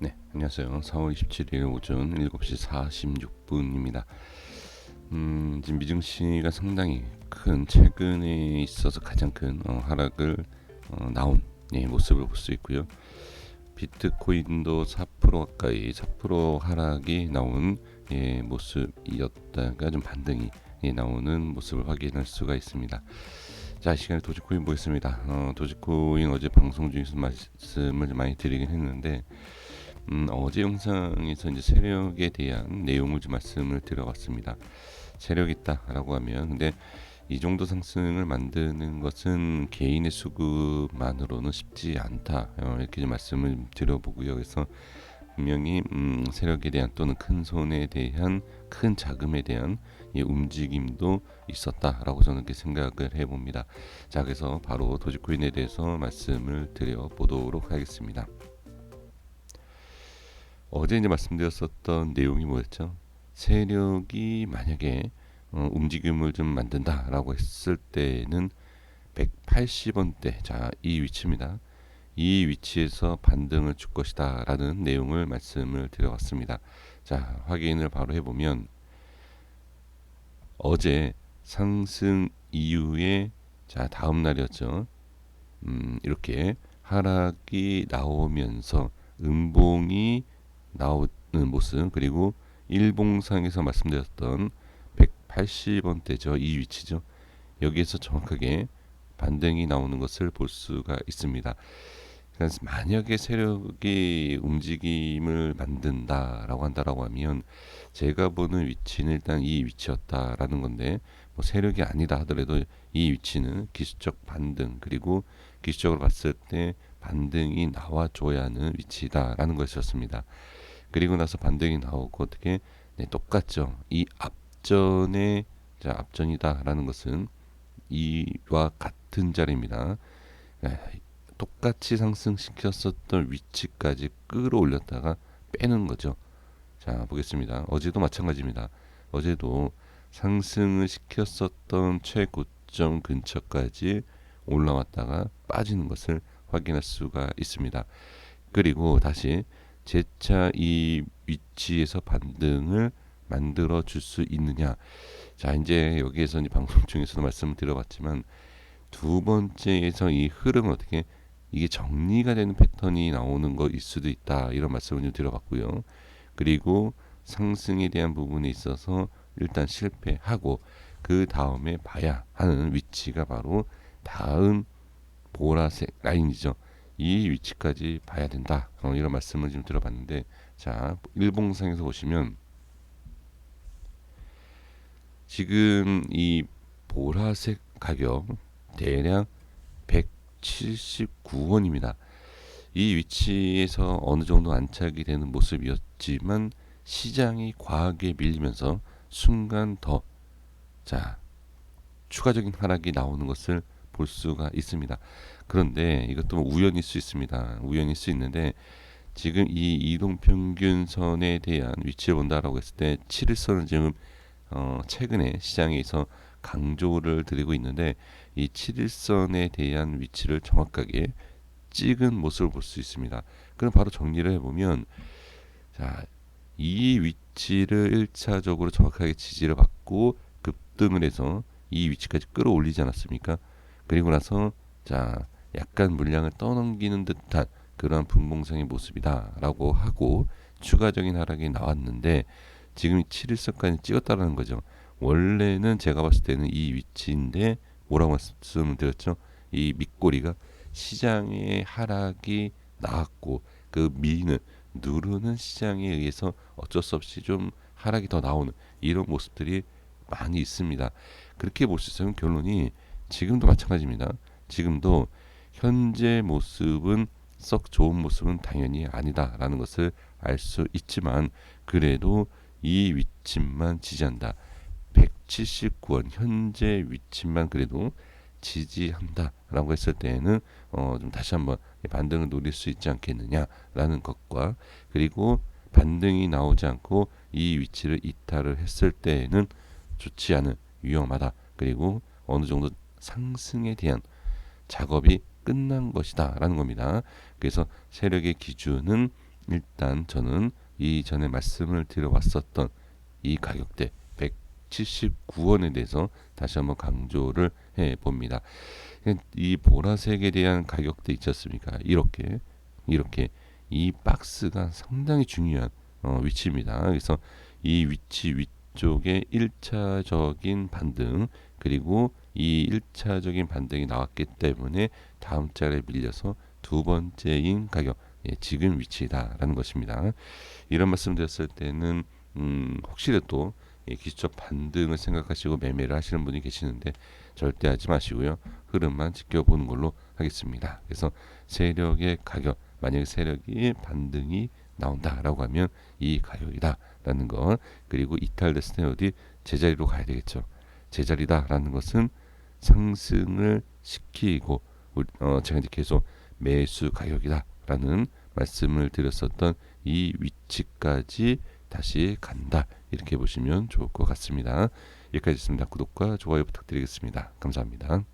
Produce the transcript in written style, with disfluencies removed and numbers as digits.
네, 안녕하세요. 4월 27일 오전 7시 46분입니다. 지금 미증시가 상당히 큰 최근에 있어서 가장 큰 하락을 나온 모습을 볼 수 있고요. 비트코인도 4% 가까이 4% 하락이 나온 모습이었다가 좀 반등이 나오는 모습을 확인할 수가 있습니다. 자, 이 시간에 도지코인 보겠습니다. 도지코인 어제 방송 중에서 말씀을 좀 많이 드리긴 했는데 어제 영상에서 이제 세력에 대한 내용을 좀 말씀을 드려봤습니다. 세력 있다라고 하면 근데 이 정도 상승을 만드는 것은 개인의 수급만으로는 쉽지 않다 이렇게 좀 말씀을 드려보고요. 그래서 분명히 세력에 대한 또는 큰 손에 대한 큰 자금에 대한 움직임도 있었다라고 저는 이렇게 생각을 해봅니다. 자, 그래서 바로 도지코인에 대해서 말씀을 드려보도록 하겠습니다. 어제 이제 말씀드렸었던 내용이 뭐였죠? 세력이 만약에 움직임을 좀 만든다라고 했을 때는 180원대, 자, 이 위치입니다. 이 위치에서 반등을 줄 것이다라는 내용을 말씀을 드려왔습니다. 자, 확인을 바로 해보면 어제 상승 이후에 자, 다음 날이었죠. 이렇게 하락이 나오면서 음봉이 나오는 모습, 그리고 일봉상에서 말씀드렸던 180원대죠. 이 위치죠. 여기에서 정확하게 반등이 나오는 것을 볼 수가 있습니다. 그래서 만약에 세력이 움직임을 만든다라고 한다라고 하면 제가 보는 위치는 일단 이 위치였다라는 건데, 뭐 세력이 아니다 하더라도 이 위치는 기술적 반등, 그리고 기술적으로 봤을 때 반등이 나와줘야 하는 위치다라는 것이었습니다. 그리고 나서 반등이 나오고 어떻게 똑같죠. 이 앞전에, 자, 앞전이다라는 것은 이와 같은 자리입니다. 똑같이 상승시켰었던 위치까지 끌어올렸다가 빼는 거죠. 자, 보겠습니다. 어제도 마찬가지입니다. 어제도 상승을 시켰었던 최고점 근처까지 올라왔다가 빠지는 것을 확인할 수가 있습니다. 그리고 다시 재차 이 위치에서 반등을 만들어 줄 수 있느냐. 자, 이제 여기에서 이제 방송 중에서도 말씀을 드려봤지만 두 번째에서 이 흐름은 어떻게 이게 정리가 되는 패턴이 나오는 것일 수도 있다, 이런 말씀을 좀 드려봤고요. 그리고 상승에 대한 부분에 있어서 일단 실패하고 그 다음에 봐야 하는 위치가 바로 다음 보라색 라인이죠. 이 위치까지 봐야 된다, 이런 말씀을 좀 들어봤는데, 자, 일봉상에서 보시면 지금 이 보라색 가격 대략 179원입니다. 이 위치에서 어느 정도 안착이 되는 모습이었지만 시장이 과하게 밀리면서 순간 더, 자, 추가적인 하락이 나오는 것을 볼 수가 있습니다. 그런데 이것도 우연일 수 있습니다. 우연일 수 있는데 지금 이 이동평균선에 대한 위치를 본다라고 했을 때 7일선은 지금 최근에 시장에서 강조를 드리고 있는데 이 7일선에 대한 위치를 정확하게 찍은 모습을 볼 수 있습니다. 그럼 바로 정리를 해보면, 자, 이 위치를 1차적으로 정확하게 지지를 받고 급등을 해서 이 위치까지 끌어올리지 않았습니까? 그리고 나서 자, 약간 물량을 떠넘기는 듯한 그러한 분봉상의 모습이다라고 하고 추가적인 하락이 나왔는데 지금 7일선까지 찍었다라는 거죠. 원래는 제가 봤을 때는 이 위치인데 뭐라고 말씀을 드렸죠? 이 밑꼬리가 시장의 하락이 나왔고 그 미는 누르는 시장에 의해서 어쩔 수 없이 좀 하락이 더 나오는 이런 모습들이 많이 있습니다. 그렇게 볼 수 있어요. 결론이 지금도 마찬가지입니다. 지금도 현재 모습은 썩 좋은 모습은 당연히 아니다라는 것을 알 수 있지만 그래도 이 위치만 지지한다. 179원 현재 위치만 그래도 지지한다라고 했을 때에는 좀 다시 한번 반등을 노릴 수 있지 않겠느냐라는 것과, 그리고 반등이 나오지 않고 이 위치를 이탈을 했을 때에는 좋지 않은, 위험하다, 그리고 어느 정도 상승에 대한 작업이 끝난 것이다 라는 겁니다. 그래서 세력의 기준은 일단 저는 이전에 말씀을 드려왔었던 이 가격대 179원에 대해서 다시 한번 강조를 해 봅니다. 이 보라색에 대한 가격대 있지 않습니까? 이렇게 이 박스가 상당히 중요한 위치입니다. 그래서 이 위치 위쪽에 1차적인 반등, 그리고 이 1차적인 반등이 나왔기 때문에 다음 달에 밀려서 두 번째인 가격, 지금 위치다라는 것입니다. 이런 말씀 드렸을 때는 혹시라도 기술적 반등을 생각하시고 매매를 하시는 분이 계시는데 절대 하지 마시고요. 흐름만 지켜보는 걸로 하겠습니다. 그래서 세력의 가격, 만약에 세력이 반등이 나온다라고 하면 이 가격이다라는 것, 그리고 이탈됐을 때 어디 제자리로 가야 되겠죠. 제자리다라는 것은 상승을 시키고 제가 이제 계속 매수 가격이다라는 말씀을 드렸었던 이 위치까지 다시 간다, 이렇게 보시면 좋을 것 같습니다. 여기까지 있습니다. 구독과 좋아요 부탁드리겠습니다. 감사합니다.